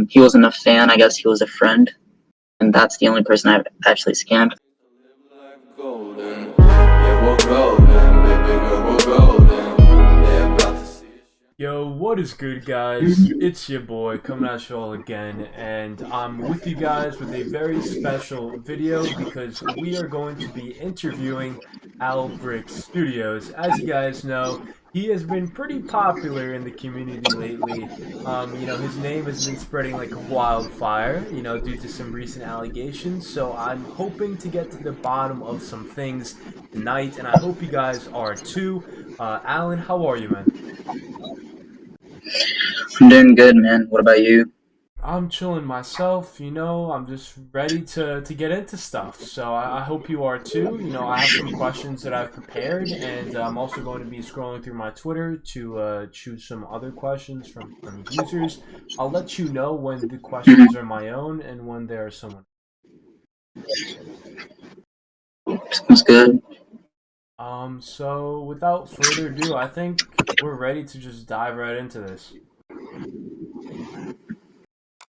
He wasn't a fan, I guess he was a friend, and that's the only person I've actually scammed. Golden. Yeah, we're golden, baby girl, we're golden. Yeah, about to see it. Yo, what is good, guys? It's your boy coming at you all again, and I'm with you guys with a very special video because we are going to be interviewing AlBrickStudios. As you guys know, he has been pretty popular in the community lately. His name has been spreading like wildfire, due to some recent allegations. So I'm hoping to get to the bottom of some things tonight, and I hope you guys are too. Alan, how are you, man? I'm doing good, man. What about you? I'm chilling myself, I'm just ready to get into stuff. So I hope you are too. I have some questions that I've prepared, and I'm also going to be scrolling through my Twitter to choose some other questions from users. I'll let you know when the questions are my own and when they are someone. Sounds good. So without further ado, I think we're ready to just dive right into this.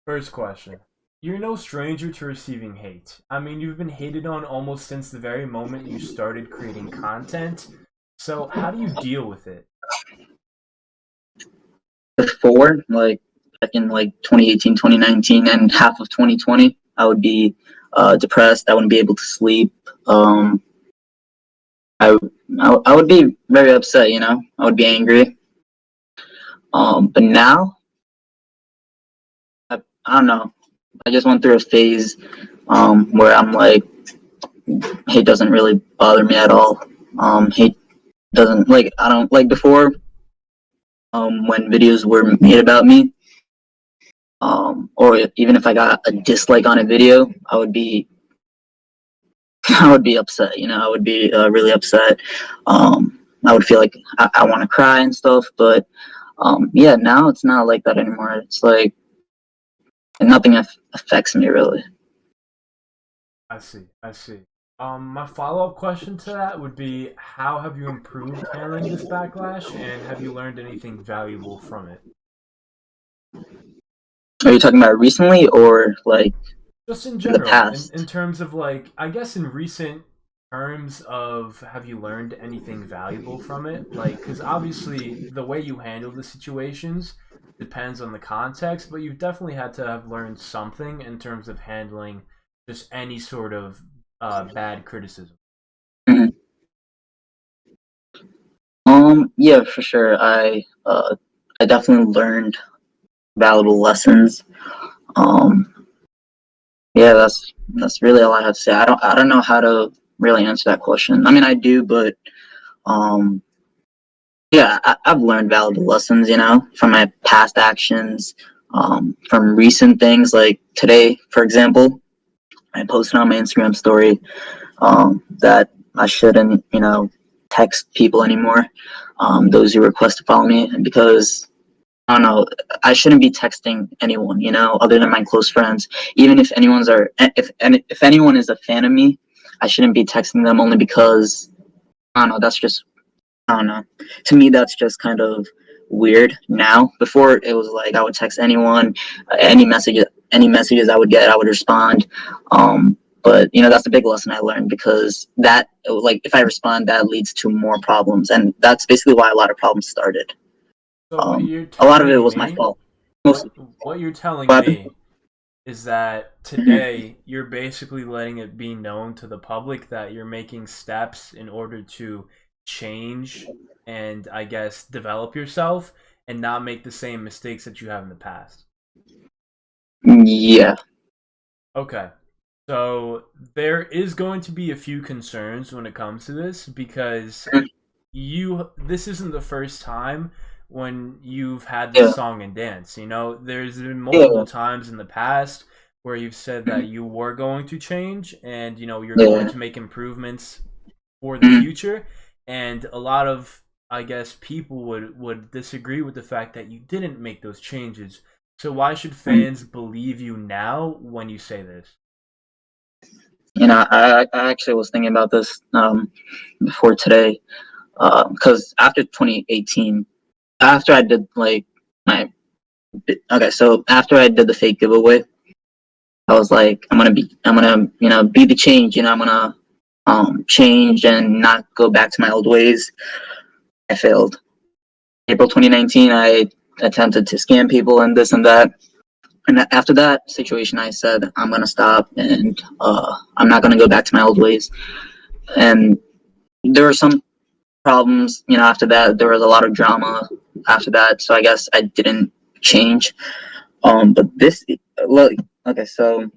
First question. You're no stranger to receiving hate. I mean, you've been hated on almost since the very moment you started creating content. So, how do you deal with it? Before, like back in like 2018, 2019, and half of 2020, I would be depressed. I wouldn't be able to sleep. I, I would be very upset, I would be angry. But now, I don't know. I just went through a phase where I'm like, hate doesn't really bother me at all. Hate doesn't, like, I don't, like before, when videos were made about me, or even if I got a dislike on a video, I would be I would be upset. I would be really upset. I would feel like I want to cry and stuff. But yeah, now it's not like that anymore. It's like nothing affects me really. I see. I see. My follow-up question to that would be, how have you improved handling this backlash, and have you learned anything valuable from it? Are you talking about recently or like Just in in the general, in past? terms of like, I guess in recent terms of, have you learned anything valuable from it? Like, because obviously the way you handle the situations depends on the context, but you've definitely had to have learned something in terms of handling just any sort of bad criticism. Mhm. Yeah, for sure. I definitely learned valuable lessons. Um, yeah, that's really all I have to say. I don't know how to really answer that question. I mean, I do, but um, yeah, I've learned valuable lessons, from my past actions, from recent things. Like today, for example, I posted on my Instagram story that I shouldn't, text people anymore, those who request to follow me, because I don't know, I shouldn't be texting anyone, other than my close friends. Even if anyone is a fan of me, I shouldn't be texting them only because I don't know. That's just I don't know. To me, that's just kind of weird now. Before, it was like I would text anyone, any messages I would get, I would respond. But that's a big lesson I learned, because that, like, if I respond, that leads to more problems, and that's basically why a lot of problems started. So what you're A lot of it telling was my me, fault, what mostly. what you're telling But me is that mhm. today you're basically letting it be known to the public that you're making steps in order to change and, I guess, develop yourself and not make the same mistakes that you have in the past. Yeah. Okay. So there is going to be a few concerns when it comes to this because this isn't the first time when you've had this Yeah. song and dance. There's been multiple Yeah. times in the past where you've said that you were going to change and you're going Yeah. to make improvements for the Mhm. future, and a lot of, I guess, people would disagree with the fact that you didn't make those changes. So why should fans believe you now when you say this? I actually was thinking about this before today, because after 2018, after I did like my okay, so after I did the fake giveaway, I was like, I'm gonna, be the change. I'm gonna change and not go back to my old ways. I failed. April 2019, I attempted to scam people and this and that. And after that situation, I said, I'm gonna stop and I'm not gonna go back to my old ways. And there were some problems, after that. There was a lot of drama after that, so I guess I didn't change. But this, look, okay, so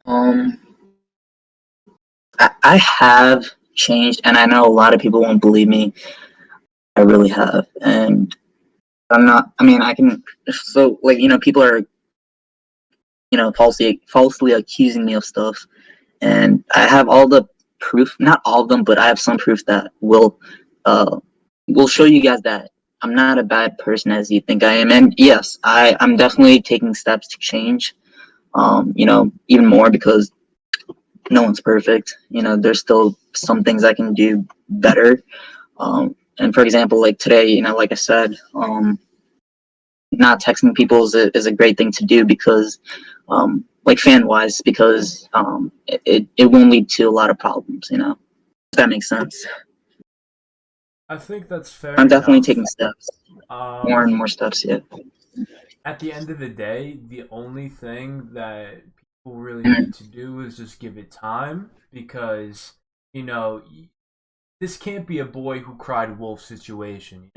um, I have changed, and I know a lot of people won't believe me. I really have, and I'm not. I mean, I can. So, like, people are, falsely accusing me of stuff, and I have all the proof. Not all of them, but I have some proof that uh, will show you guys that I'm not a bad person as you think I am. And yes, I'm definitely taking steps to change. Even more because no one's perfect. There's still some things I can do better. And for example, like today, like I said, not texting people is a great thing to do because, like fan wise, because it won't lead to a lot of problems. If that makes sense. I think that's fair I'm definitely enough. taking steps, more Um, and more steps. Yeah. at the end of the day, the only thing that people really Mhm. need to do is just give it time because, you know, this can't be a boy who cried wolf situation.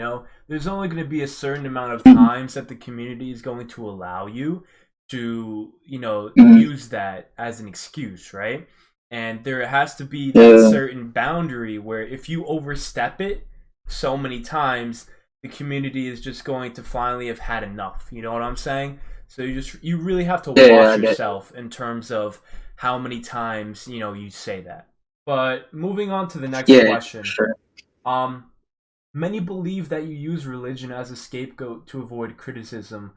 There's only going to be a certain amount of Mhm. times that the community is going to allow you to, Mhm. use that as an excuse, right? And there has to be that Yeah. certain boundary where if you overstep it so many times, the community is just going to finally have had enough. You know what I'm saying? So you really have to Yeah. Yeah. watch I get. yourself in terms of how many times, you say that. But moving on to the next Yeah. For question. sure. Um, many believe that you use religion as a scapegoat to avoid criticism.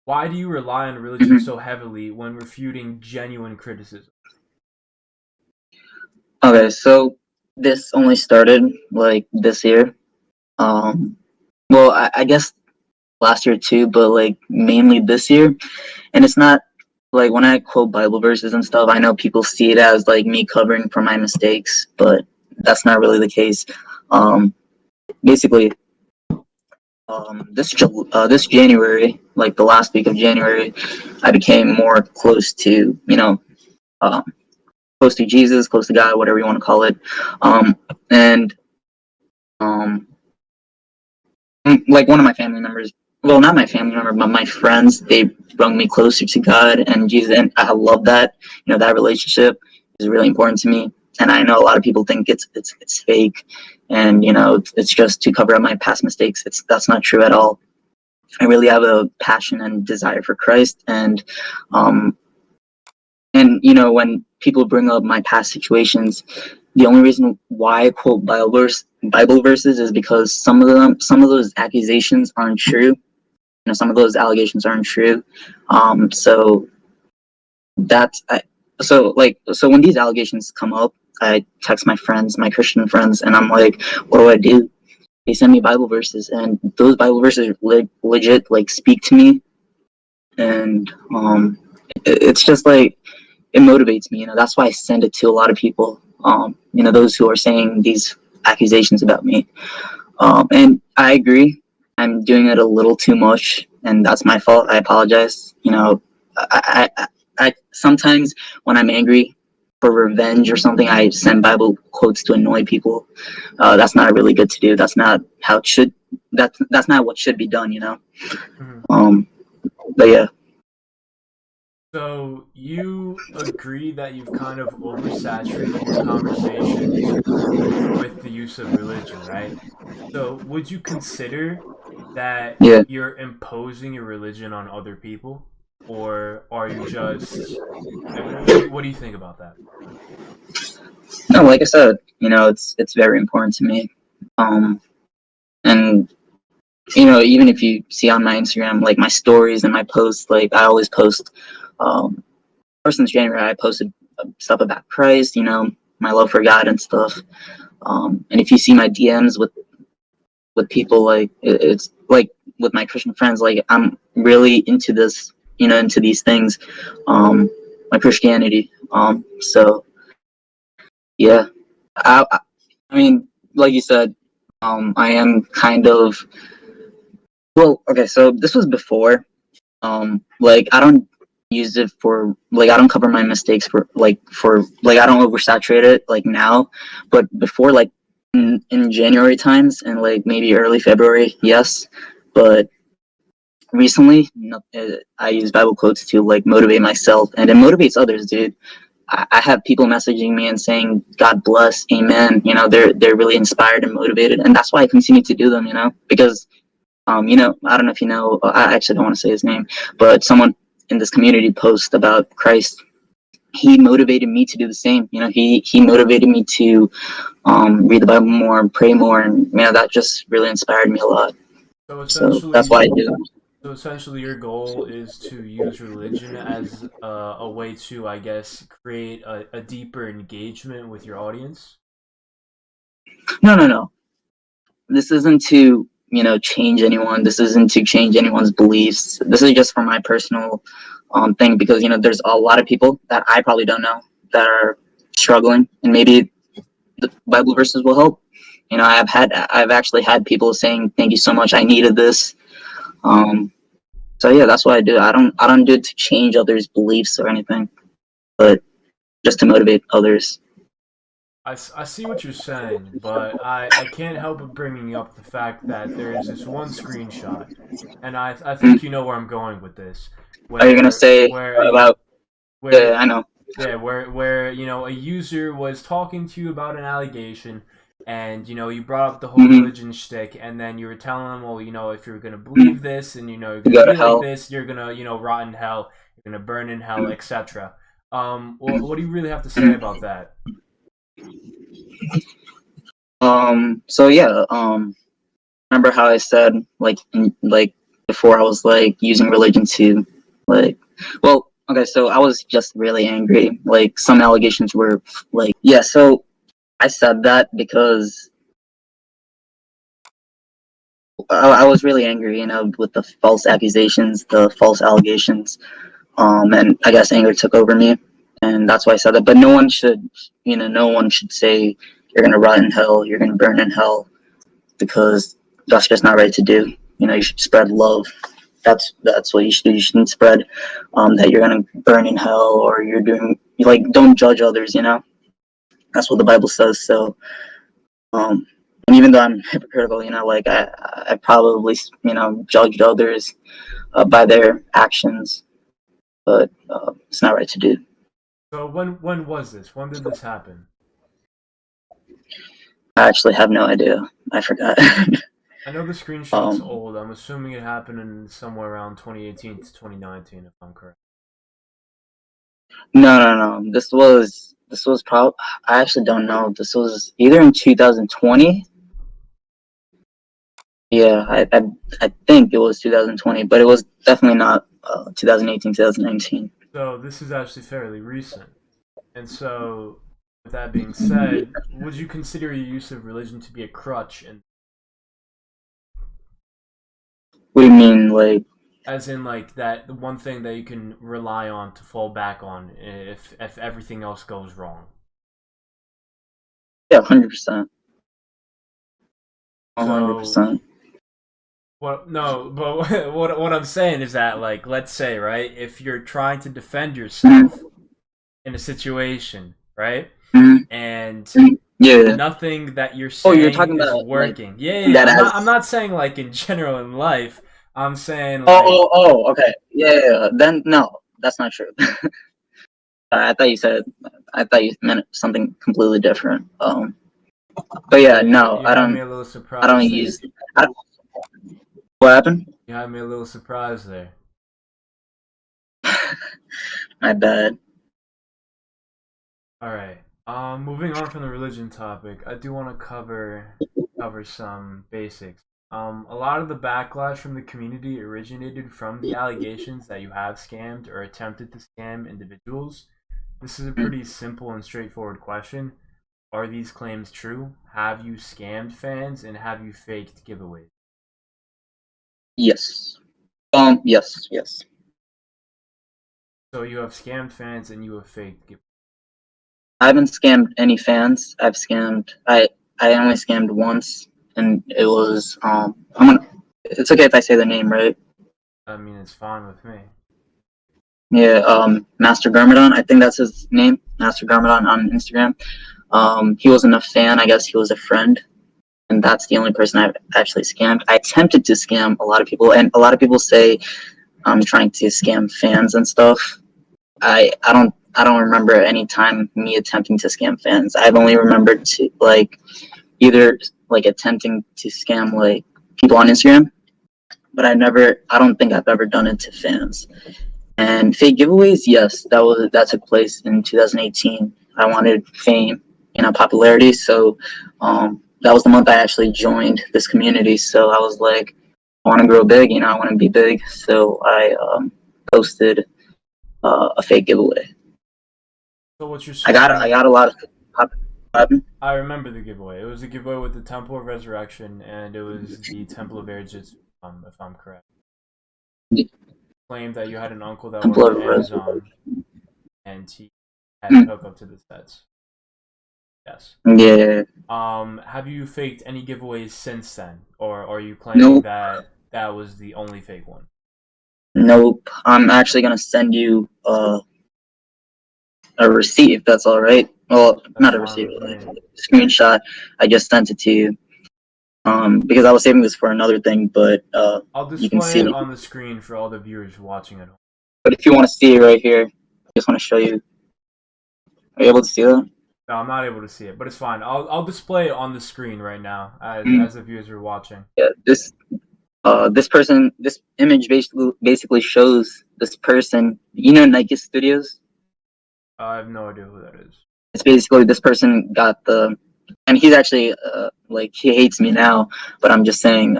Why do you rely on religion Mhm. so heavily when refuting genuine criticism? Okay, so this only started like this year. Um, well, I guess last year too, but like mainly this year. And it's not like when I quote Bible verses and stuff, I know people see it as like me covering for my mistakes, but that's not really the case. Basically, this January, like the last week of January, I became more close to um, close to Jesus, close to God, whatever you want to call it, and um, like one of my family members, well, not my family member, but my friends, they brought me closer to God and Jesus, and I love that. That relationship is really important to me, and I know a lot of people think it's fake, and it's just to cover up my past mistakes. That's not true at all. I really have a passion and desire for Christ, um, and when people bring up my past situations, the only reason why I quote Bible verses is because some of those accusations aren't true. Some of those allegations aren't true. So that's so when these allegations come up, I text my friends, my Christian friends, and I'm like, what do I do? They send me Bible verses, and those Bible verses legit like speak to me, and it's just like it motivates me. That's why I send it to a lot of people. Those who are saying these accusations about me. And I agree. I'm doing it a little too much, and that's my fault. I apologize. I sometimes when I'm angry for revenge or something, I send Bible quotes to annoy people. That's not really good to do. That's not how it should. That's not what should be done. Mhm. Um, but yeah. So you agree that you've kind of oversaturated your conversations with the use of religion, right? So would you consider that Yeah. you're imposing your religion on other people, or are you just what do you think about that? No, like I said, it's very important to me. And even if you see on my Instagram, like my stories and my posts, like I always post. Ever since January, I posted stuff about Christ, my love for God and stuff. And if you see my DMs with people, like it's like with my Christian friends, like I'm really into this, into these things, my Christianity. So yeah, I mean, like you said, I am kind of, well, okay. So this was before, like I don't use it for, like I don't cover my mistakes for I don't oversaturate it like now, but before, like in January times and like maybe early February, yes, but recently I use Bible quotes to like motivate myself, and it motivates others, dude. I have people messaging me and saying God bless, amen. They're really inspired and motivated, and that's why I continue to do them, because I don't know if you know, I actually don't want to say his name, but someone in this community post about Christ, he motivated me to do the same. He motivated me to read the Bible more and pray more, and that just really inspired me a lot. So So that's why I essentially, do. so essentially, your goal is to use religion as a way to, I guess, create a deeper engagement with your audience. No, no, no. This isn't to change anyone. This isn't to change anyone's beliefs. This is just for my personal thing, because there's a lot of people that I probably don't know that are struggling, and maybe the Bible verses will help. I've actually had people saying, "Thank you so much. I needed this." Um, so yeah, that's what I do. I don't do it to change others' beliefs or anything, but just to motivate others. I see what you're saying, but I can't help but bringing up the fact that there is this one screenshot, and I think Mm. you know where I'm going with this, Are you gonna where say where a about? Yeah, where I know. yeah, where a user was talking to you about an allegation, and you brought up the whole Mm-hmm. religion shtick, and then you were telling them, well, if you're gonna Mm-hmm. believe this, and you're To gonna go to be like hell. this, you're gonna rot in hell, you're gonna burn in hell, Mm-hmm. etc. What do you really have to say about that? So yeah, remember how I said, like before, I was like using religion to, like, well, okay, so I was just really angry. Like some allegations were like, yeah, so I said that because I was really angry, with the false accusations, the false allegations, and I guess anger took over me, and that's why I said that. But no one should say you're gonna rot in hell, you're gonna burn in hell, because that's just not right to do. You should spread love. That's what you should do. You shouldn't spread that you're gonna burn in hell, or you're doing, like, don't judge others. That's what the Bible says. So, and even though I'm hypocritical, like I probably judged others by their actions, but it's not right to do. So when was this? When did this happen? I actually have no idea. I forgot. I know the screenshot's um, old. I'm assuming it happened in somewhere around 2018 to 2019, if I'm correct. No, no, no. This was probably. I actually don't know. This was either in 2020. Yeah, I think it was 2020, but it was definitely not 2018, 2019. So this is actually fairly recent. And so, with that being said, would you consider your use of religion to be a crutch, and What do you mean, like? as in like that the one thing that you can rely on to fall back on if everything else goes wrong? Yeah, 100%, So 100%. what? No, but what I'm saying is that, like, let's say, right, if you're trying to defend Mm-hmm. yourself in a situation, right, Mm-hmm. and Yeah. nothing that you're Oh, you're saying talking is about like working. Yeah, yeah, yeah. that I'm as. not saying like in general in life. I'm saying Oh, like, oh, oh. Okay. Yeah, yeah, yeah. Then no, that's not true. I thought you said. I thought you meant something completely different. But yeah, yeah, no, you I had me don't. a little I don't surprised there. use. I don't, what happened? You had me a little surprised there. My bad. All right. Moving on from the religion topic, I do want to cover some basics. A lot of the backlash from the community originated from the allegations that you have scammed or attempted to scam individuals. This is a pretty simple and straightforward question. Are these claims true? Have you scammed fans, and have you faked giveaways? Yes. Yes. So you have scammed fans and you have faked giveaways. I haven't scammed any fans. I only scammed once, and it was it's okay if I say the name, right? I mean, it's fine with me. Yeah, Master Garmadon, I think that's his name, Master Garmadon on Instagram. He wasn't a fan, I guess he was a friend, and that's the only person I've actually scammed. I attempted to scam a lot of people, and a lot of people say I'm trying to scam fans and stuff. I don't remember any time me attempting to scam fans. I've only remembered to either attempting to scam people on Instagram, but I don't think I've ever done it to fans. And fake giveaways, yes, that took place in 2018. I wanted fame, popularity, so that was the month I actually joined this community. So I was like, I want to grow big, I want to be big. So I posted a fake giveaway. So what's your I got a lot of. I remember the giveaway. It was a giveaway with the Temple of Resurrection, and it was the Temple of Air Jitsu, if I'm correct. Claimed that you had an uncle that Temple worked of at Amazon, and he had Mm. to hook up to the sets. Yes. Yeah. Have you faked any giveaways since then, or are you claiming Nope. that was the only fake one? Nope. I'm actually gonna send you a receipt if that's all right. Well, That's not a fine receipt, with like me. a screenshot. I just sent it to you. Because I was saving this for another thing, but I'll you can display it see. on the screen for all the viewers watching at home. But if you want to see it right here, I just want to show you. Are you able to see that? No, I'm not able to see it, but it's fine. I'll display it on the screen right now Mm. as the viewers are watching. Yeah. This image basically shows this person. Nike Studios. I have no idea who that is. It's basically this person got and he's actually he hates me now, but I'm just saying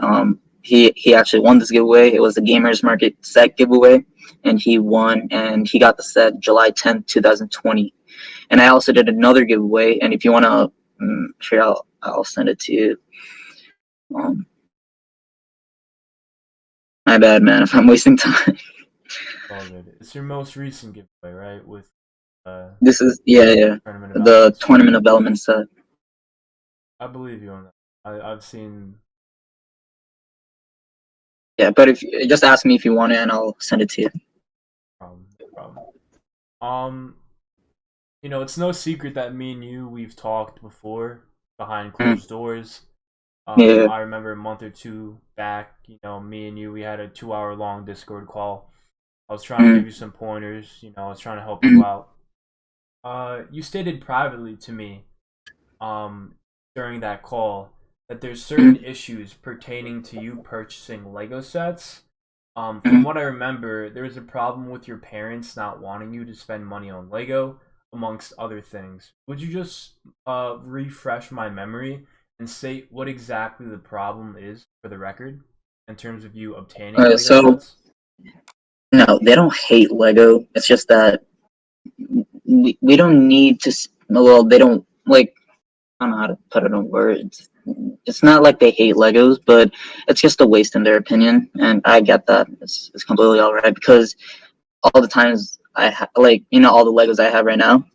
he actually won this giveaway. It was a Gamers Market set giveaway, and he won, and he got the set July 10th, 2020. And I also did another giveaway, and if you want to, sure, I'll send it to you. My bad, man, if I'm wasting time. All good. It's your most recent giveaway, right? With This is yeah, tournament of the elements. Tournament of Elements set. I believe you on that. I've seen. Yeah, but if just ask me if you want it, and I'll send it to you. Problem. It's no secret that me and you we've talked before behind closed doors. Yeah. I remember a month or two back, me and you we had a 2 hour long Discord call. I was trying to give you some pointers. I was trying to help you out. You stated privately to me, during that call that there's certain issues pertaining to you purchasing Lego sets. From what I remember, there was a problem with your parents not wanting you to spend money on Lego, amongst other things. Would you just refresh my memory and state what exactly the problem is for the record in terms of you obtaining Lego sets? No, they don't hate Lego. It's just that we don't need to. Well, they don't like. I don't know how to put it in words. It's not like they hate Legos, but it's just a waste in their opinion, and I get that. It's completely all right because all the times all the Legos I have right now,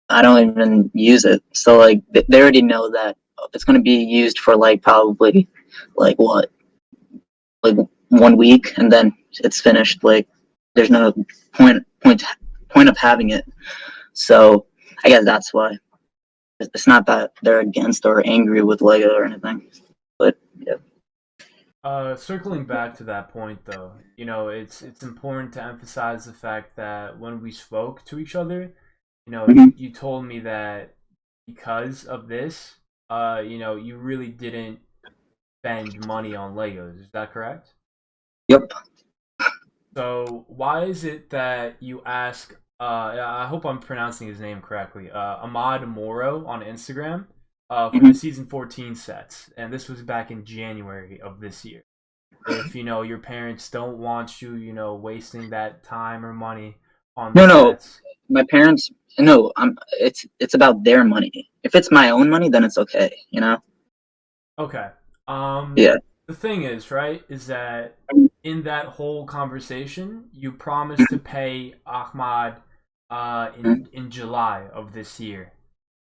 I don't even use it. So they already know that it's gonna be used for probably what 1 week, and then it's finished. There's no point of having it. So I guess that's why. It's not that they're against or angry with Lego or anything, but yeah. Circling back to that point, though, it's important to emphasize the fact that when we spoke to each other, you told me that because of this, you really didn't spend money on Legos. Is that correct? Yep. So why is it that you ask? I hope I'm pronouncing his name correctly. Ahmad Moro on Instagram for the season 14 sets, and this was back in January of this year. If your parents don't want you, wasting that time or money on the sets. My parents. No, it's about their money. If it's my own money, then it's okay. Okay. Yeah. the thing is, right, is that in that whole conversation, you promised to pay Ahmad in July of this year,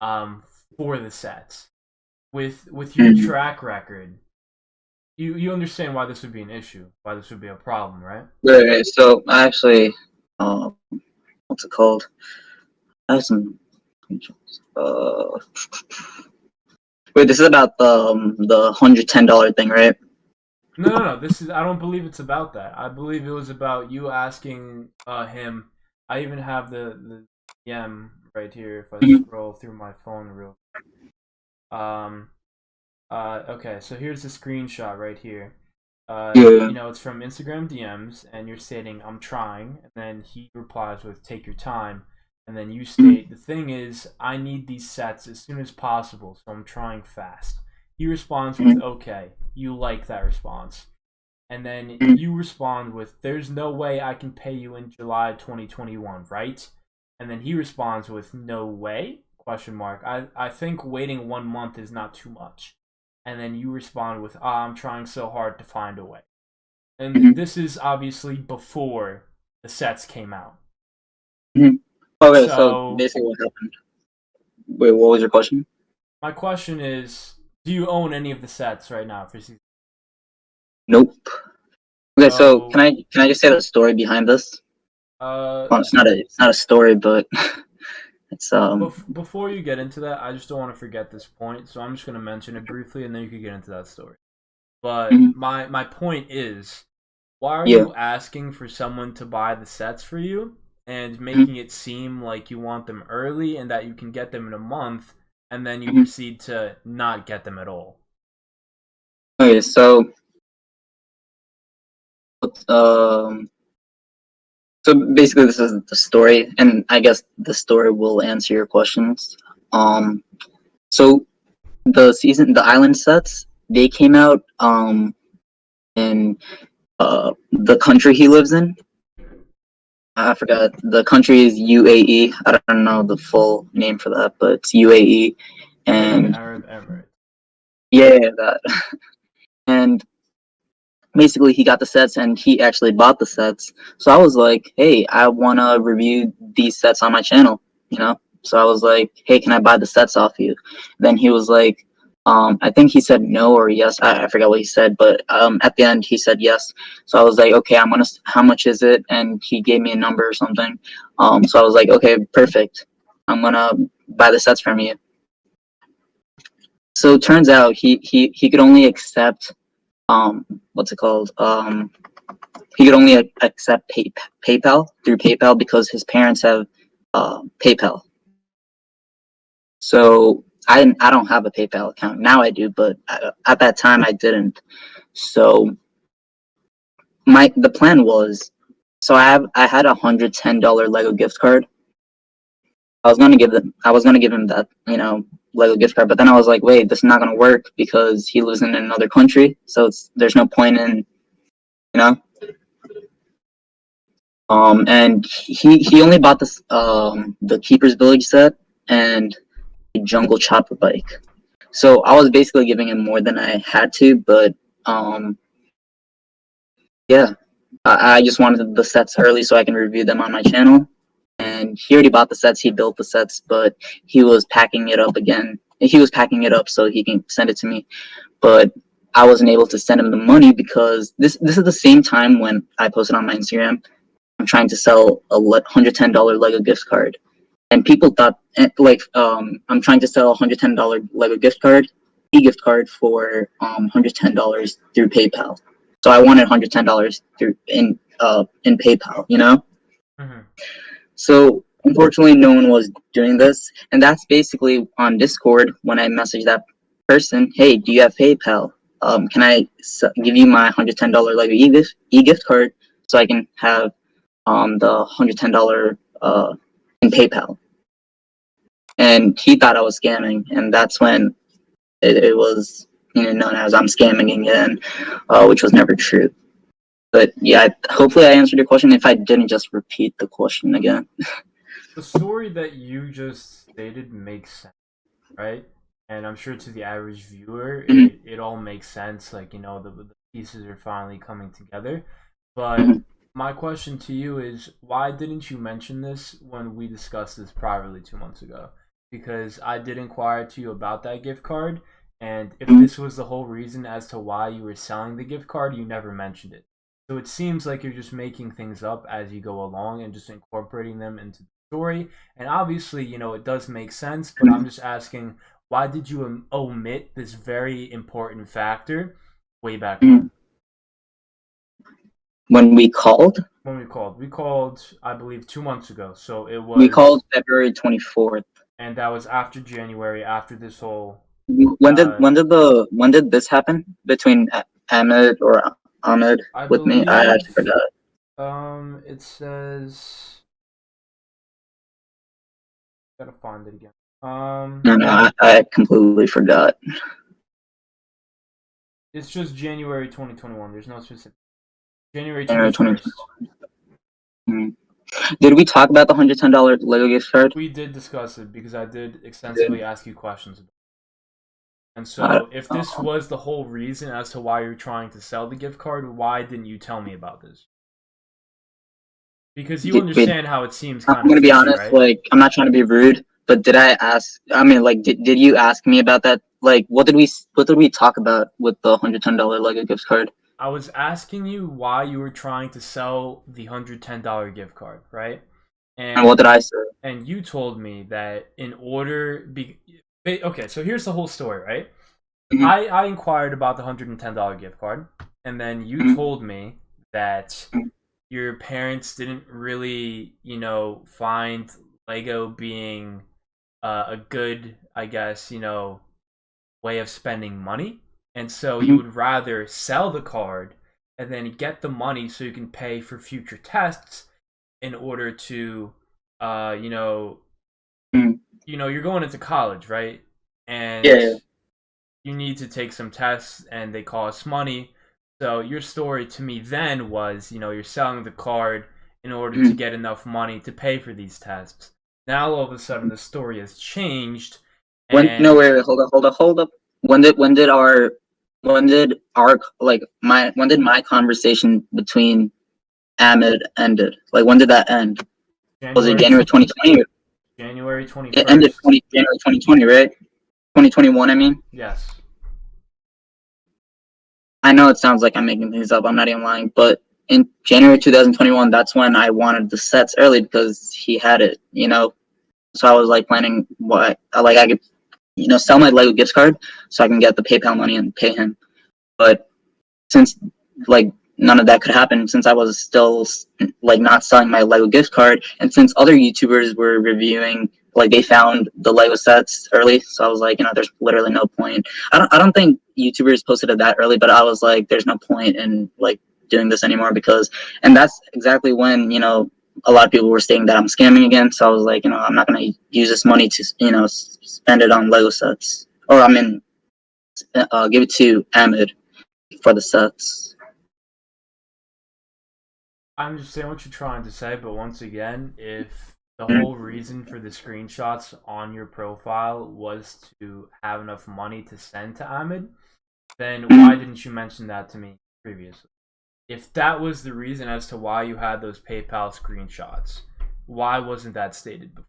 um, for the sets. With your Mhm. track record, you understand why this would be an issue, why this would be a problem, right? Right. So I actually, uh, what's it called? I have some. Uh, wait, this is about the $110 thing, right? No, no, no. This is. I don't believe it's about that. I believe it was about you asking him. I even have the DM right here. If I Mhm. scroll through my phone real. Um. Okay. So here's the screenshot right here. Yeah. It's from Instagram DMs, and you're stating I'm trying, and then he replies with "Take your time," and then you Mhm. state the thing is I need these sets as soon as possible, so I'm trying fast. He responds with Mhm. "Okay." You like that response. And then Mhm. you respond with, "There's no way I can pay you in July 2021, right?" And then he responds with, "No way?" Question mark. I think waiting 1 month is not too much. And then you respond with, I'm trying so hard to find a way. And Mhm. this is obviously before the sets came out. Mhm. Okay, so So basically what happened? Wait, what was your question? my question is, do you own any of the sets right now for season? Nope. Okay, so can So I just say the story behind this? uh Well, it's not a story, but it's Before you get into that, I just don't want to forget this point, so I'm just going to mention it briefly, and then you can get into that story. But mhm. my point is, why are Yeah. you asking for someone to buy the sets for you and Mhm. making it seem like you want them early and that you can get them in a month, and then you Mhm. proceed to not get them at all? Okay, um so basically this is the story, and I guess the story will answer your questions. So the island sets, they came out in the country he lives in. I forgot, the country is UAE. I don't know the full name for that, but it's UAE. United And Arab Emirates. yeah, that. And basically he got the sets and he actually bought the sets. So I was like, hey, I want to review these sets on my channel, you know? So I was like, hey, can I buy the sets off you? Then he was like, I think he said no or yes. I forgot what he said, but at the end he said yes. So I was like, okay, how much is it? And he gave me a number or something. So I was like, okay, perfect. I'm gonna buy the sets from you. So it turns out he could only accept what's it called? He could only accept PayPal through PayPal because his parents have PayPal. So I don't have a PayPal account now. I do, but at that time I didn't. So the plan was, so I had $110 Lego gift card. I was gonna give him that, Lego gift card, but then I was like, wait, this is not gonna work because he lives in another country, so there's no point in, you know. And he only bought this the Keeper's Village set and a Jungle Chopper bike. So I was basically giving him more than I had to, but um, yeah, I just wanted the sets early so I can review them on my channel. And he already bought the sets, he built the sets, but he was packing it up again. He was packing it up so he can send it to me, but I wasn't able to send him the money because this is the same time when I posted on my Instagram. I'm trying to sell a $110 Lego gift card, and people thought I'm trying to sell $110 Lego gift card for $110 through PayPal. So I wanted $110 through in PayPal, you know. Mm-hmm. So unfortunately, no one was doing this, and that's basically on Discord when I messaged that person, "Hey, do you have PayPal? Can I give you my $110 Lego e gift card so I can have the $110 in PayPal?" And he thought I was scamming, and that's when it was known as I'm scamming again, which was never true. But yeah, hopefully I answered your question. If I didn't, just repeat the question again. The story that you just stated makes sense, right? and I'm sure to the average viewer, Mhm, it all makes sense. Like, the pieces are finally coming together. But mhm. my question to you is, why didn't you mention this when we discussed this privately 2 months ago? Because I did inquire to you about that gift card, and if Mhm. this was the whole reason as to why you were selling the gift card, you never mentioned it. So it seems like you're just making things up as you go along and just incorporating them into the story. And obviously, it does make sense, but I'm just asking, why did you omit this very important factor way back when? Mhm. When When we called, I believe 2 months ago. So it we called was, February 24th. and that was after January, after this whole. When did when did this happen between Ahmed or Ahmed I with me? I believe, actually forgot. it says. Gotta find it again. No, no, I completely forgot. It's just January 2021. There's no specific. January January 21st. 2020. Did we talk about the $110 Lego gift card? We did discuss it because I did We did. extensively ask you questions about it. And Uh, so, if this was the whole reason as to why you're trying to sell the gift card, why didn't you tell me about this? Because you wait, understand how it seems I'm kind of gonna be fishy, honest. right? Like, I'm not trying to be rude, but did I ask? I mean, like, did you ask me about that? Like, what did we talk about with the $110 Lego gift card? I was asking you why you were trying to sell the $110 gift card, right? And what did And I say? you told me that in order be okay, so here's the whole story, right? Mhm, I inquired about the $110 gift card, and then you mhm, told me that mhm, your parents didn't really, find Lego being a good, I guess, way of spending money. And so you mhm, would rather sell the card and then get the money so you can pay for future tests in order to, uh, you know, mhm. you're going into college, right? Yeah, And yeah. you need to take some tests and they cost money. So your story to me then was, you're selling the card in order to Mhm. get enough money to pay for these tests. Now all of a sudden the story has changed When no, and wait, hold up. When did my conversation between Ahmed ended? Like, when did that end? Was it January January 2020? January It ended 21st. January 2020, right? 2021, I mean. Yes. I know it sounds like I'm making things up. I'm not even lying, but in January 2021, that's when I wanted the sets early because he had it, you know. So I was like planning what, like I could, sell my Lego gift card so I can get the PayPal money and pay him. But since like none of that could happen, since I was still like not selling my Lego gift card, and since other YouTubers were reviewing, like they found the Lego sets early, so I was like, there's literally no point. I don't think YouTubers posted it that early, but I was like, there's no point in like doing this anymore because, and that's exactly when a lot of people were saying that I'm scamming again. So I was like, I'm not gonna use this money to spend it on Lego sets, or I mean, give it to Ahmed for the sets. I understand what you're trying to say, but once again, if the Mm, whole reason for the screenshots on your profile was to have enough money to send to Ahmed, then why mm. didn't you mention that to me previously? If that was the reason as to why you had those PayPal screenshots, why wasn't that stated before?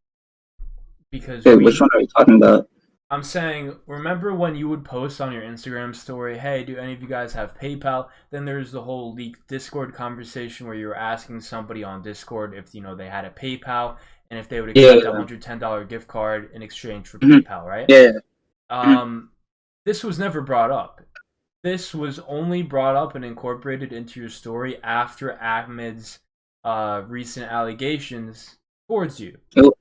Because Wait, which one are you talking about? I'm saying, remember when you would post on your Instagram story, hey, do any of you guys have PayPal? Then there's the whole leaked Discord conversation where you were asking somebody on Discord if, they had a PayPal and if they would Yeah, accept a yeah. $110 gift card in exchange for Mhm. PayPal, right? Yeah, yeah. Mhm. Um, this was never brought up. This was only brought up and incorporated into your story after Ahmed's recent allegations towards you. It,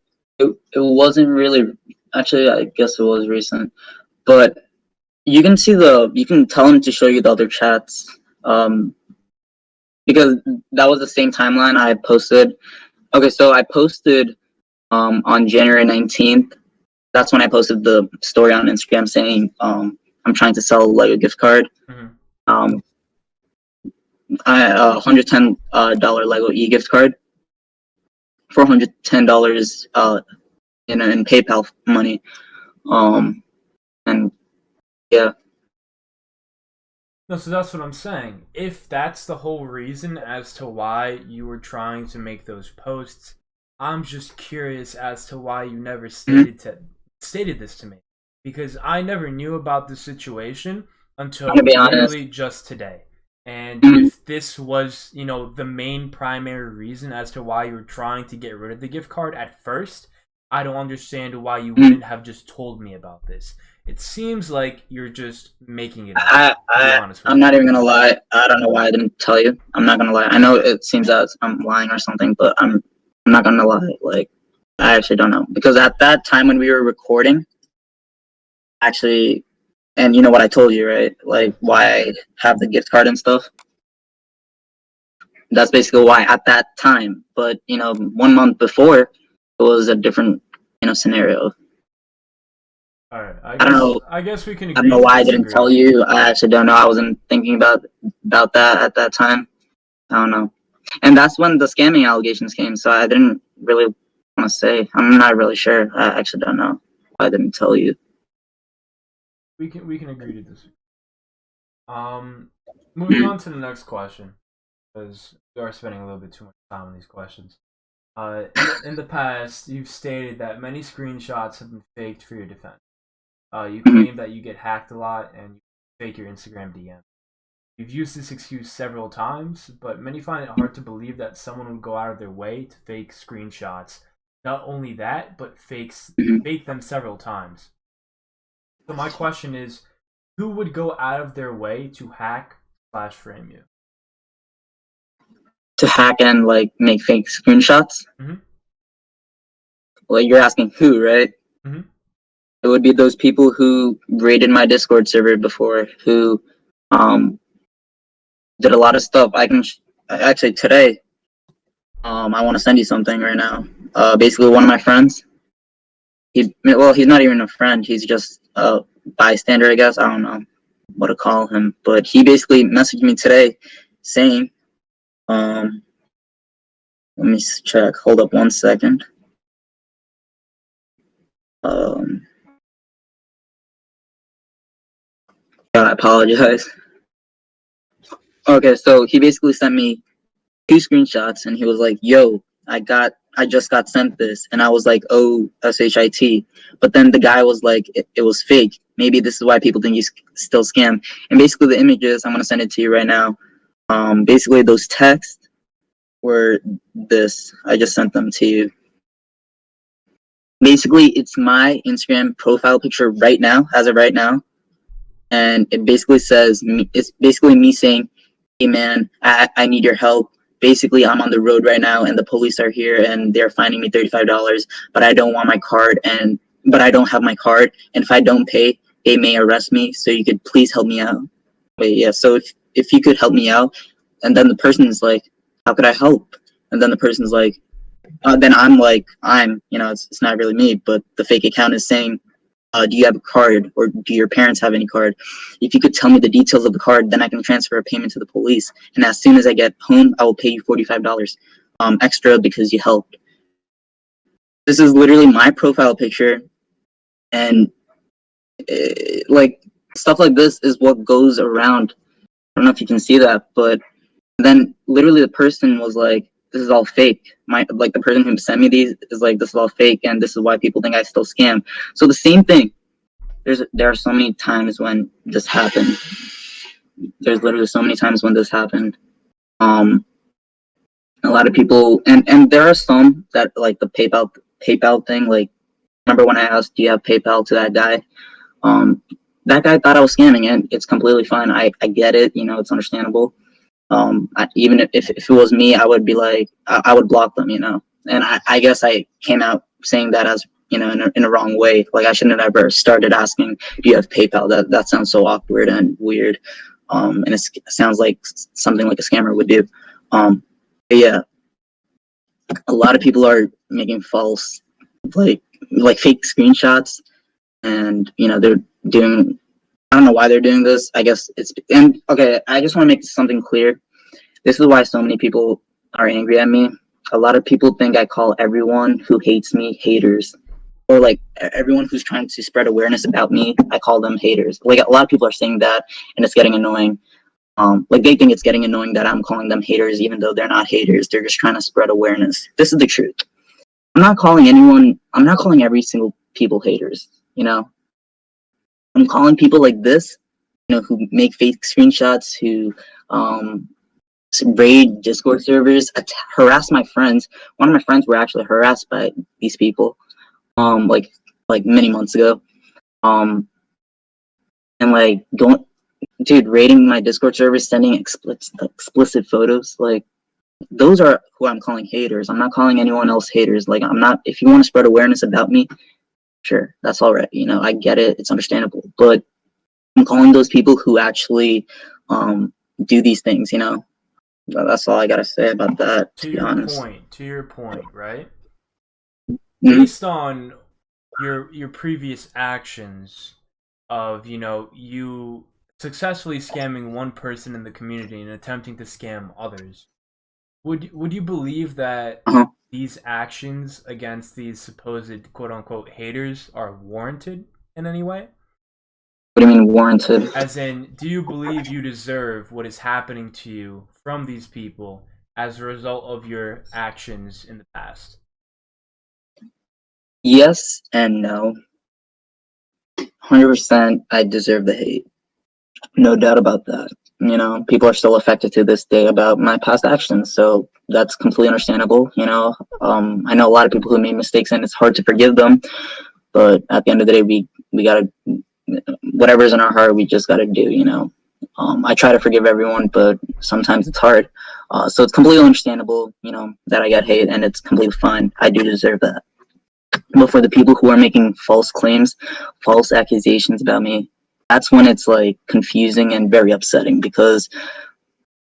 it wasn't really, actually, I guess it was recent, but you can tell him to show you the other chats, um, because that was the same timeline I posted. Okay, so I posted, on January 19th. That's when I posted the story on Instagram saying, I'm trying to sell a Lego gift card. Mhm. Um, $110 Lego gift card for $110 in PayPal money. Um, And yeah. No, so that's what I'm saying. If that's the whole reason as to why you were trying to make those posts, I'm just curious as to why you never Mhm. stated this to me, because I never knew about the situation I'm gonna until be honest. literally just today. And Mhm. if this was, the main primary reason as to why you were trying to get rid of the gift card at first, I don't understand why you Mhm. wouldn't have just told me about this. It seems like you're just making it up, I, to be I, honest with I'm you. not even gonna lie. I don't know why I didn't tell you. I'm not gonna lie. I know it seems that I'm lying or something, but I'm not gonna lie. Like, I actually don't know because at that time when we were recording, actually, and you know what I told you, right? Yeah. Like, why I have the gift card and stuff. That's basically why at that time. But 1 month before, it was a different scenario. All right. I I don't guess know. I guess we can I don't agree know to why I didn't tell disagree. you. I actually don't know. I wasn't thinking about that at that time. I don't know. And that's when the scamming allegations came. So I didn't really want to say. I'm not really sure. I actually don't know why I didn't tell you. We can agree to disagree. Um, Moving on to the next question, because we are spending a little bit too much time on these questions. In the past, you've stated that many screenshots have been faked for your defense. You Mhm. claim that you get hacked a lot and you fake your Instagram DM. You've used this excuse several times, but many find it hard to believe that someone would go out of their way to fake screenshots. Not only that, but Mhm. fake them several times. So my question is, who would go out of their way to hack slash frame you? To hack and like make fake screenshots. Mm-hmm. Like you're asking who, right? Mm-hmm. It would be those people who raided my Discord server before, who um did a lot of stuff. Actually today, I want to send you something right now. Basically, one of my friends. He's not even a friend. He's just a bystander, I guess. I don't know what to call him, but he basically messaged me today, saying, um, "Let me check. Hold up 1 second. Um, I apologize. Okay, so he basically sent me two screenshots, and he was like, "Yo, I just got sent this," and I was like, "Oh, shit." But then the guy was like, "It was fake. Maybe this is why people think you still scam." And basically, the images, I'm gonna send it to you right now. Basically, those texts were this. I just sent them to you. Basically, it's my Instagram profile picture right now, as of right now, and it basically says it's basically me saying, "Hey man, I need your help. Basically, I'm on the road right now, and the police are here, and they're finding me $35. But I don't want my card, but I don't have my card, and if I don't pay, they may arrest me. So you could please help me out." Wait, yeah. So if you could help me out, and then the person is like, "How could I help?" And then the person's like, then I'm like, it's not really me, but the fake account is saying, do you have a card or do your parents have any card? If you could tell me the details of the card, then I can transfer a payment to the police. And as soon as I get home, I will pay you $45 extra because you helped. This is literally my profile picture. And like stuff like this is what goes around. I don't know if you can see that, but then literally the person was like, "This is all fake." The person who sent me these is like, "This is all fake, and this is why people think I still scam." So the same thing. There are so many times when this happened. There's literally so many times when this happened. Um, a lot of people, and there are some that like the PayPal thing. Like, remember when I asked, "Do you have PayPal?" to that guy? Um, that guy thought I was scamming, and it's completely fine. I get it. It's understandable. Even if it was me, I would be like, I would block them. And I guess I came out saying that as in a wrong way. Like I shouldn't have ever started asking, "Do you have PayPal?" That sounds so awkward and weird. And it sounds like something like a scammer would do. But yeah, a lot of people are making false, like fake screenshots, and they're doing. I don't know why they're doing this. I guess it's and okay. I just want to make something clear. This is why so many people are angry at me. A lot of people think I call everyone who hates me haters. or like everyone who's trying to spread awareness about me, I call them haters. Like a lot of people are saying that, and it's getting annoying. Like they think it's getting annoying that I'm calling them haters, even though they're not haters. They're just trying to spread awareness. This is the truth. I'm not calling every single people haters. I'm calling people like this, who make fake screenshots, who raid Discord servers, harass my friends. One of my friends were actually harassed by these people, like many months ago. And like going, dude, raiding my Discord server, sending explicit photos, like those are who I'm calling haters. I'm not calling anyone else haters. Like I'm not. If you want to spread awareness about me, sure, that's all right. I get it. It's understandable. But I'm calling those people who actually do these things. That's all I gotta say about that. To be honest. To your point, right? Mm-hmm. Based on your previous actions of you successfully scamming one person in the community and attempting to scam others, would you believe that these actions against these supposed quote unquote haters are warranted in any way? What do you mean warranted? As in, do you believe you deserve what is happening to you from these people as a result of your actions in the past? Yes and no. 100% I deserve the hate. No doubt about that. People are still affected to this day about my past actions, so that's completely understandable. I know a lot of people who made mistakes, and it's hard to forgive them. But at the end of the day, we gotta, whatever's in our heart, we just gotta do. I try to forgive everyone, but sometimes it's hard. So it's completely understandable, that I get hate, and it's completely fine. I do deserve that. But for the people who are making false claims, false accusations about me, that's when it's like confusing and very upsetting, because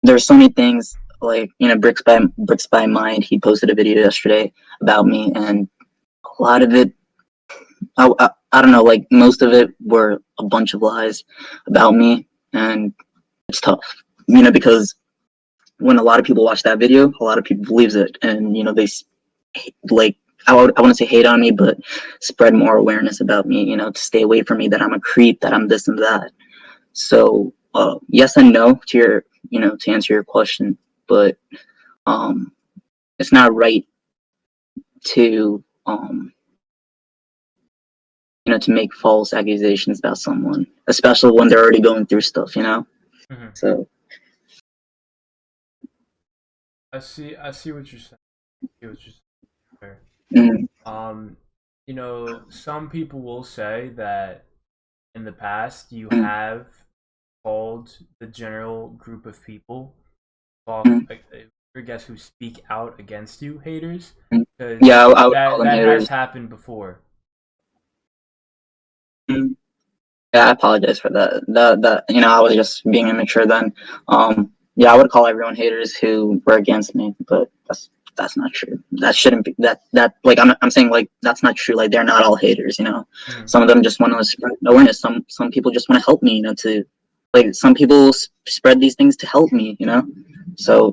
there's so many things. Like Bricks by Mind, he posted a video yesterday about me, and a lot of it, I don't know, like most of it were a bunch of lies about me, and it's tough, because when a lot of people watch that video, a lot of people believes it, and they like, I wouldn't say hate on me, but spread more awareness about me, to stay away from me, that I'm a creep, that I'm this and that. So yes and no to your, to answer your question, but it's not right to to make false accusations about someone, especially when they're already going through stuff, Mm-hmm. So I see what you're saying. mm-hmm. Some people will say that in the past you have called the general group of people, I guess, who speak out against you haters, because Yeah, I would call them that haters. has happened before. Mm-hmm. Yeah, I apologize for that. That I was just being immature then. Yeah, I would call everyone haters who were against me, but that's not true. That shouldn't be that like I'm saying, like, that's not true. Like, they're not all haters. Mm-hmm. Some of them just want to spread awareness. Some people just want to help me. To like, some people spread these things to help me. So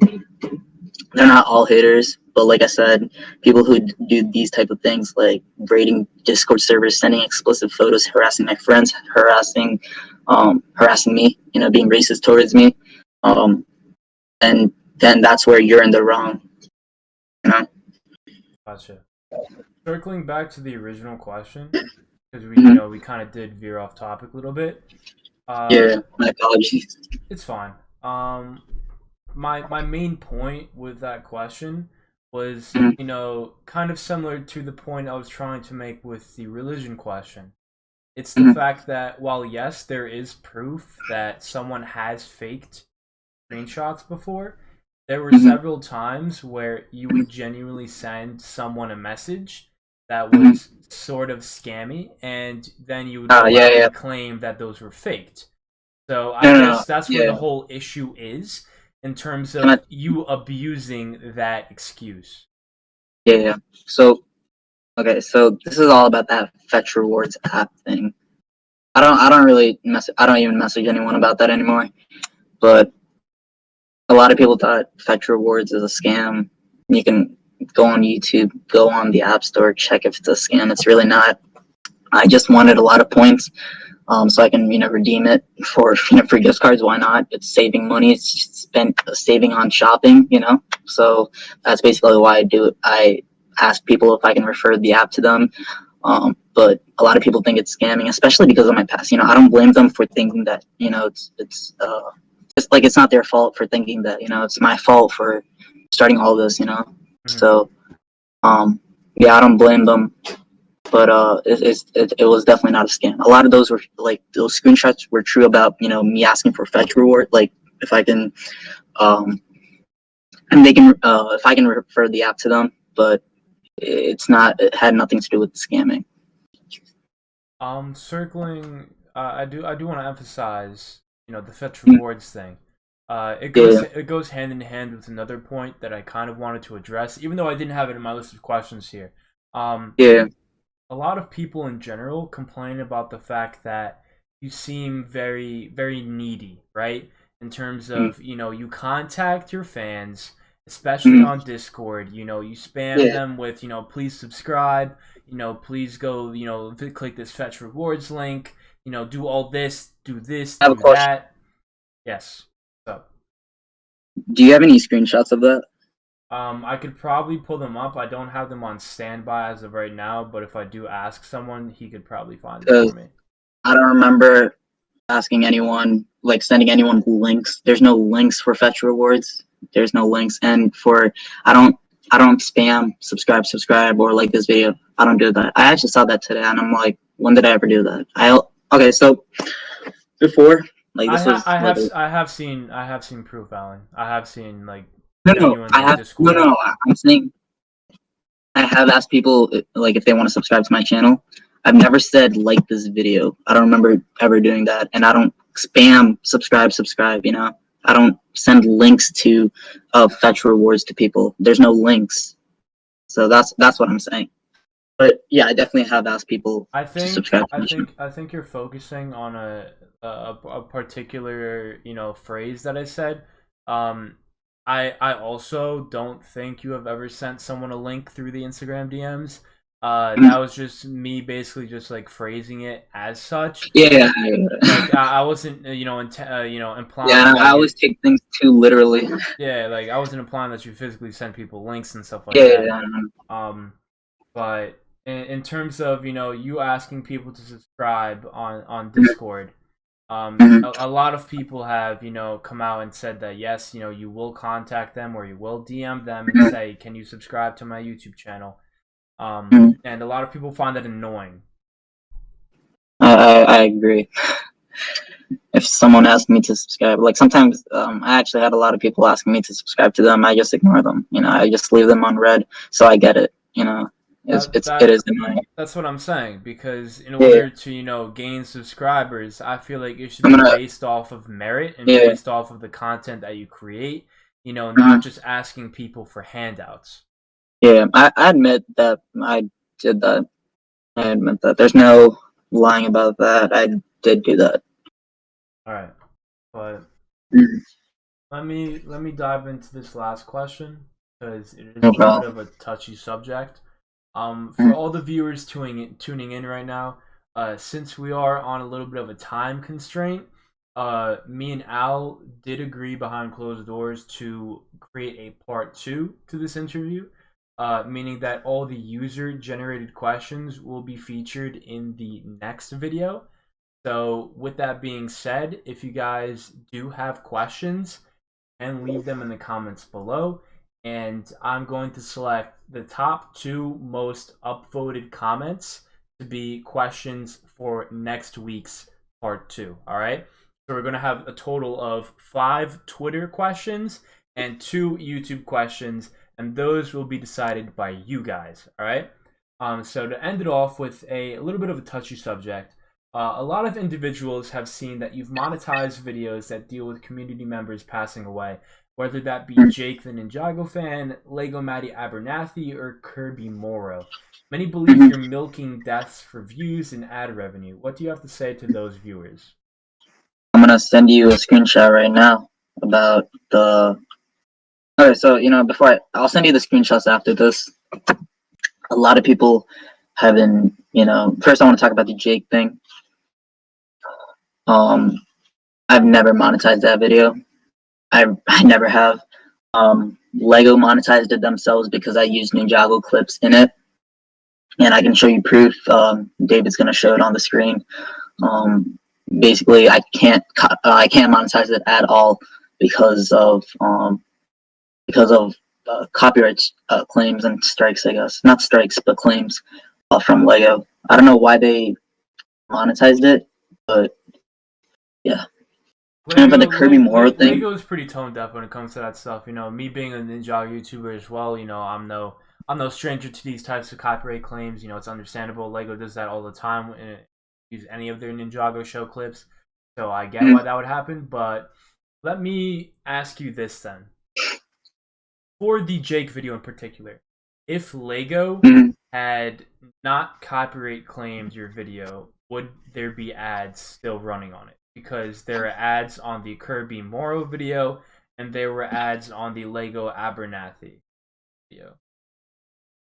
they're not all haters. But like I said, people who do these type of things, like raiding Discord servers, sending explicit photos, harassing my friends, harassing me, being racist towards me, and then that's where you're in the wrong. Gotcha. Circling back to the original question, because we kind of did veer off topic a little bit. Yeah, my apologies. It's fine. My main point with that question was, kind of similar to the point I was trying to make with the religion question. It's the fact that while yes, there is proof that someone has faked screenshots before, there were several times where you would genuinely send someone a message that was sort of scammy, and then you would go out and claim that those were faked. So I guess that's where the whole issue is, in terms of you abusing that excuse. Yeah. So, okay, so this is all about that Fetch Rewards app thing. I don't even message anyone about that anymore. But a lot of people thought Fetch Rewards is a scam. You can go on YouTube, go on the App Store, check if it's a scam. It's really not. I just wanted a lot of points, so I can redeem it for for gift cards. Why not? It's saving money. It's saving on shopping. So that's basically why I do it. I ask people if I can refer the app to them. But a lot of people think it's scamming, especially because of my past. I don't blame them for thinking that it's like it's not their fault for thinking that it's my fault for starting all this. So yeah, I don't blame them. But it was definitely not a scam. A lot of those were like those screenshots were true about me asking for fetch reward, like if I can and they can if I can refer the app to them, but it had nothing to do with the scamming. Circling, I do want to emphasize, the fetch rewards thing. It goes hand in hand with another point that I kind of wanted to address, even though I didn't have it in my list of questions here. Yeah. A lot of people in general complain about the fact that you seem very, very needy, right? In terms of, you contact your fans, especially on Discord, you spam them with, please subscribe, please go, click this fetch rewards link, do all this, do this, do that. Yes. So, do you have any screenshots of that? I could probably pull them up. I don't have them on standby as of right now, but if I do ask someone, he could probably find it for me. I don't remember asking anyone, like sending anyone links. There's no links for fetch rewards. There's no links, and I don't spam subscribe or like this video. I don't do that. I actually saw that today, and I'm like, when did I ever do that? Okay, so before like this I have seen proof, Alan. I have seen like. No, I'm saying I have asked people like if they want to subscribe to my channel. I've never said like this video. I don't remember ever doing that, and I don't spam subscribe. I don't send links to fetch rewards to people. There's no links, so that's what I'm saying. But yeah, I definitely have asked people to subscribe to my channel. I think you're focusing on a particular phrase that I said. I also don't think you have ever sent someone a link through the Instagram DMs. That was just me basically just like phrasing it as such. Yeah. Like I wasn't implying. Yeah, I always take things too literally. Yeah, like I wasn't implying that you physically send people links and stuff like that. Yeah. But in terms of you asking people to subscribe on Discord. A lot of people have, come out and said that yes, you will contact them or you will DM them and say, "Can you subscribe to my YouTube channel?" And a lot of people find that annoying. I agree. If someone asked me to subscribe, like sometimes I actually had a lot of people asking me to subscribe to them. I just ignore them. I just leave them on red. So I get it. It is annoying. That's what I'm saying, because in order to gain subscribers, I feel like it should be based off of merit and based off of the content that you create. Not just asking people for handouts. Yeah, I admit that I did that. I admit that. There's no lying about that. I did do that. All right, but let me dive into this last question because it is a bit of a touchy subject. For all the viewers tuning in right now, since we are on a little bit of a time constraint, me and Al did agree behind closed doors to create a part 2 to this interview, meaning that all the user-generated questions will be featured in the next video. So with that being said, if you guys do have questions, and leave them in the comments below. And I'm going to select the top 2 most upvoted comments to be questions for next week's part 2. All right. So we're going to have a total of 5 Twitter questions and 2 YouTube questions, and those will be decided by you guys. All right. So to end it off with a little bit of a touchy subject, a lot of individuals have seen that you've monetized videos that deal with community members passing away. Whether that be Jake the Ninjago fan, Lego Maddie Abernathy, or Kirby Morrow. Many believe you're milking deaths for views and ad revenue. What do you have to say to those viewers? I'm gonna send you a screenshot right now about the Okay, so I'll send you the screenshots after this. A lot of people have been, first I want to talk about the Jake thing. Um, I've never monetized that video. I never have. Lego monetized it themselves because I used Ninjago clips in it, and I can show you proof. David's gonna show it on the screen. Basically, I can't monetize it at all because of copyright claims and strikes. I guess not strikes, but claims from Lego. I don't know why they monetized it, but yeah. And for the Kirby Moro thing, Lego is pretty toned up when it comes to that stuff. You know, me being a Ninja YouTuber as well. You know, I'm no stranger to these types of copyright claims. You know, it's understandable. Lego does that all the time when it use any of their Ninjago show clips. So I get why that would happen. But let me ask you this then: for the Jake video in particular, if Lego mhm. had not copyright claimed your video, would there be ads still running on it? Because there are ads on the Kirby Moro video, and there were ads on the Lego Abernathy video.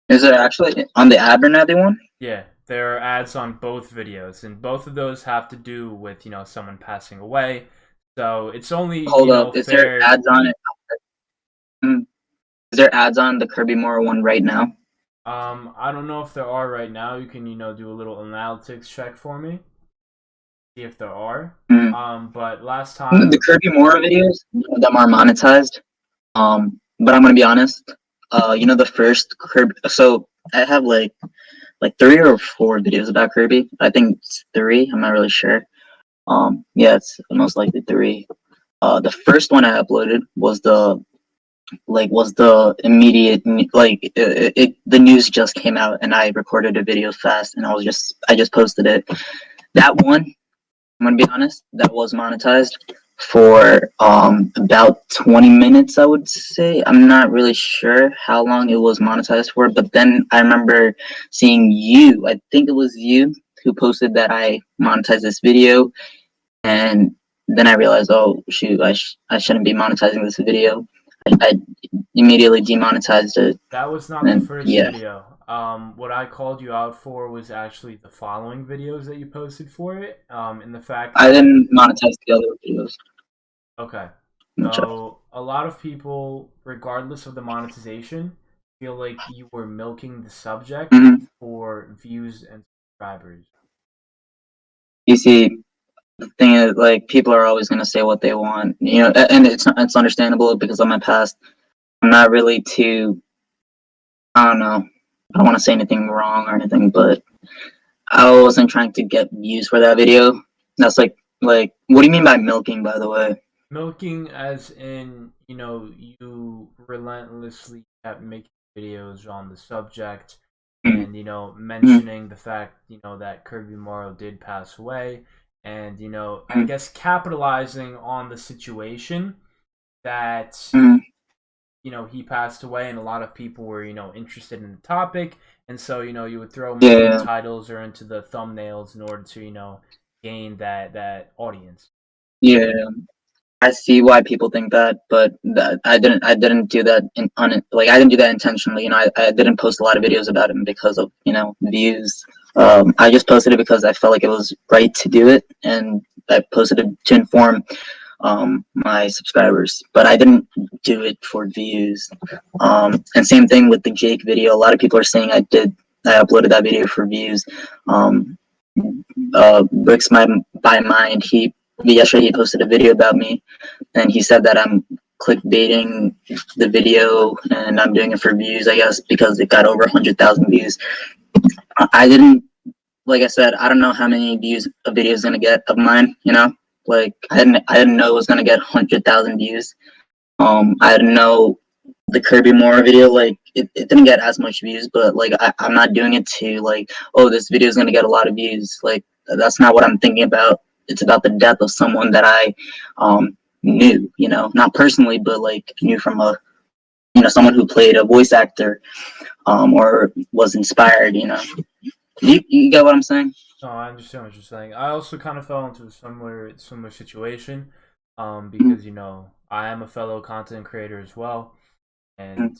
Is it actually on the Abernathy one? Yeah, there are ads on both videos, and both of those have to do with someone passing away. So it's only Hold up, is there fair. ads on it? Mm. Is there ads on the Kirby Moro one right now? I don't know if there are right now. You can do a little analytics check for me, see if there are. Mm. But last The time, Kirby Moro videos, none of them are monetized. But I'm gonna be honest. The first Kirby. So I have like 3 or 4 videos about Kirby. I think it's 3. I'm not really sure. Yeah, it's most likely 3. The first one I uploaded was the immediate, the news just came out and I recorded a video fast and I just posted it. That one, I'm gonna be honest, that was monetized for about 20 minutes, I would say. I'm not really sure how long it was monetized for, but then I remember seeing you, I think it was you who posted that I monetized this video, and then I realized, oh shoot, I shouldn't be monetizing this video. I immediately demonetized it, that was not the and first yeah, video. What I called you out for was actually the following videos that you posted for it. In the fact I that didn't monetize the other videos. okay, Which so a lot of people, regardless of the monetization, feel like you were milking the subject Mhm. for views and subscribers. You see, the thing is, like, people are always gonna say what they want, and it's understandable because of my past. I'm not really too, I don't know, I don't want to say anything wrong or anything, but I wasn't trying to get views for that video. That's what do you mean by milking, by the way? Milking, as in, you relentlessly kept making videos on the subject Mm, and, mm, mentioning the fact, that Kirby Morrow did pass away and, I mm, guess capitalizing on the situation that, mm. he passed away and a lot of people were, interested in the topic. And so, you would throw him into the Yeah, titles or into the thumbnails in order to, gain that audience. yeah. I see why people think that, but I didn't do that I didn't do that intentionally. I didn't post a lot of videos about him because of views. I just posted it because I felt like it was right to do it, and I posted it to inform my subscribers. But I didn't do it for views. And same thing with the Jake video. A lot of people are saying I uploaded that video for views. Um, Bricks my by mind. Yesterday he posted a video about me, and he said that I'm clickbaiting the video and I'm doing it for views, I guess, because it got over 100,000 views. I didn't, like I said, I don't know how many views a video is gonna get of mine. I didn't know it was gonna get 100,000 views. I didn't know the Kirby Moore video, it didn't get as much views, but I'm not doing it to oh, this video is gonna get a lot of views. That's not what I'm thinking about. It's about the death of someone that I knew, not personally, but knew from someone who played a voice actor, or was inspired. You get what I'm saying? No, I understand what you're saying. I also kind of fell into a similar situation, because I am a fellow content creator as well. and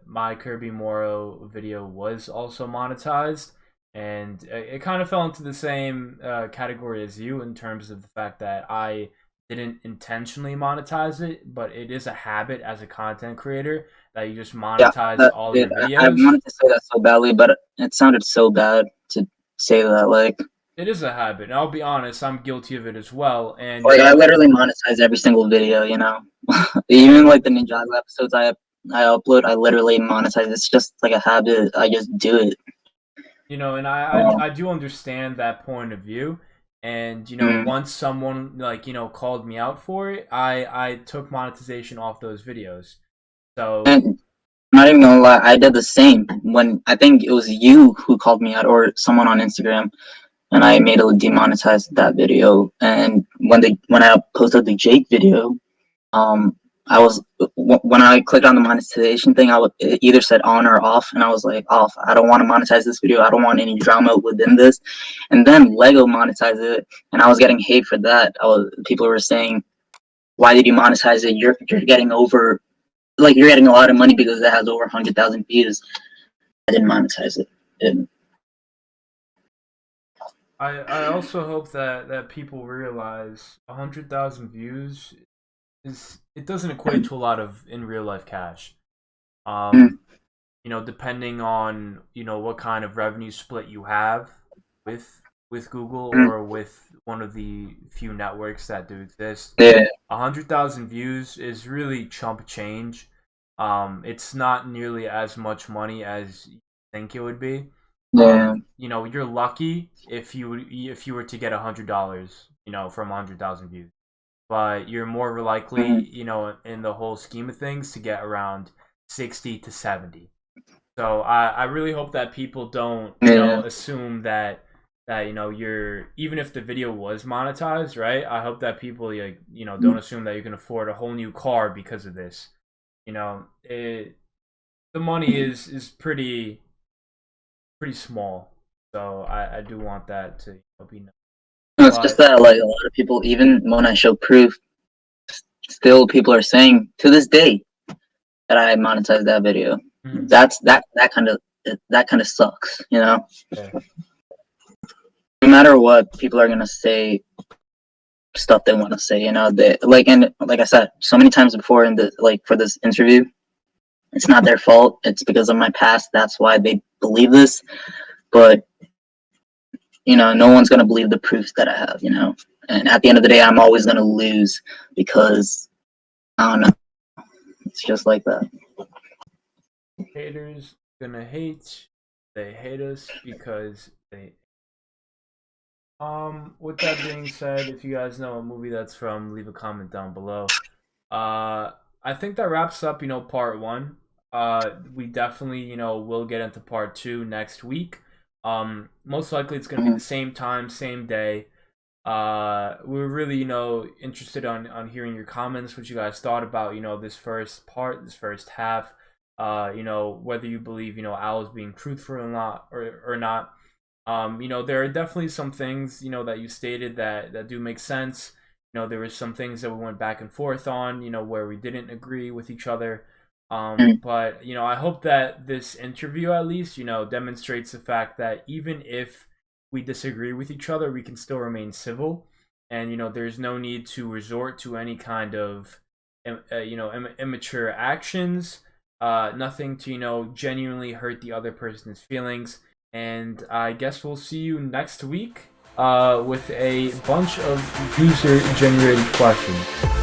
my Kirby Moro video was also monetized, and it kind of fell into the same category as you in terms of the fact that I didn't intentionally monetize it, but it is a habit as a content creator that you just Yeah, monetize all your I videos. wanted to say that so badly, but it sounded so bad to say that. It is a habit, and I'll be honest, I'm guilty of it as well. And I literally monetize every single video. Even like the Ninjago episodes I upload, I literally monetize. It's just like a habit. I just do it. and Um, I do understand that point of view. And mm. once someone like called me out for it, I took monetization off those videos. So And I'm not even gonna lie, I did the same when I think it was you who called me out or someone on Instagram, and I made a demonetize that video. And when I posted the Jake video, um, I was when I clicked on the monetization thing, it either said on or off, and I was like off. I don't want to monetize this video. I don't want any drama within this. And then Lego monetized it, and I was getting hate for that. People were saying, "Why did you monetize it? You're getting over." Like you're getting a lot of money because it has over 100,000 views. I didn't monetize it. I also hope that people realize 100,000 views it doesn't equate to a lot of in real life cash. Mm, Um, depending on what kind of revenue split you have with Google mm, or with one of the few networks that do exist. yeah, 100,000 views is really chump change. It's not nearly as much money as you think it would be. yeah, You're lucky if you were to get $100, from 100,000 views, but you're more likely, mm, in the whole scheme of things, to get around 60 to 70. So I really hope that people don't, yeah. assume that you're, even if the video was monetized, right? I hope that people like don't assume that you can afford a whole new car because of this. The money is pretty small, so I do want that to be known. No, it's just But that like a lot of people, even when I show proof, still people are saying to this day that I monetized that video. mm, That kind of sucks. yeah. No matter what, people are gonna say stuff they want to say. They and like I said so many times before in the for this interview, it's not their fault. It's because of my past. That's why they believe this. But no one's gonna believe the proofs that I have. And at the end of the day, I'm always gonna lose because I don't know. It's just like that. Haters gonna hate. They hate us because they. With that being said, if you guys know a movie that's from, leave a comment down below. I think that wraps up, part one. We definitely, will get into part two next week. Most likely it's gonna be Mhm. the same time, same day. We're really, interested on hearing your comments, what you guys thought about, this first part, this first half. Whether you believe, Al is being truthful or not. There are definitely some things, that you stated that do make sense. There were some things that we went back and forth on, where we didn't agree with each other. Mhm. But I hope that this interview at least, demonstrates the fact that even if we disagree with each other, we can still remain civil. And there's no need to resort to any kind of immature actions. Nothing to genuinely hurt the other person's feelings. And I guess we'll see you next week with a bunch of user generated questions.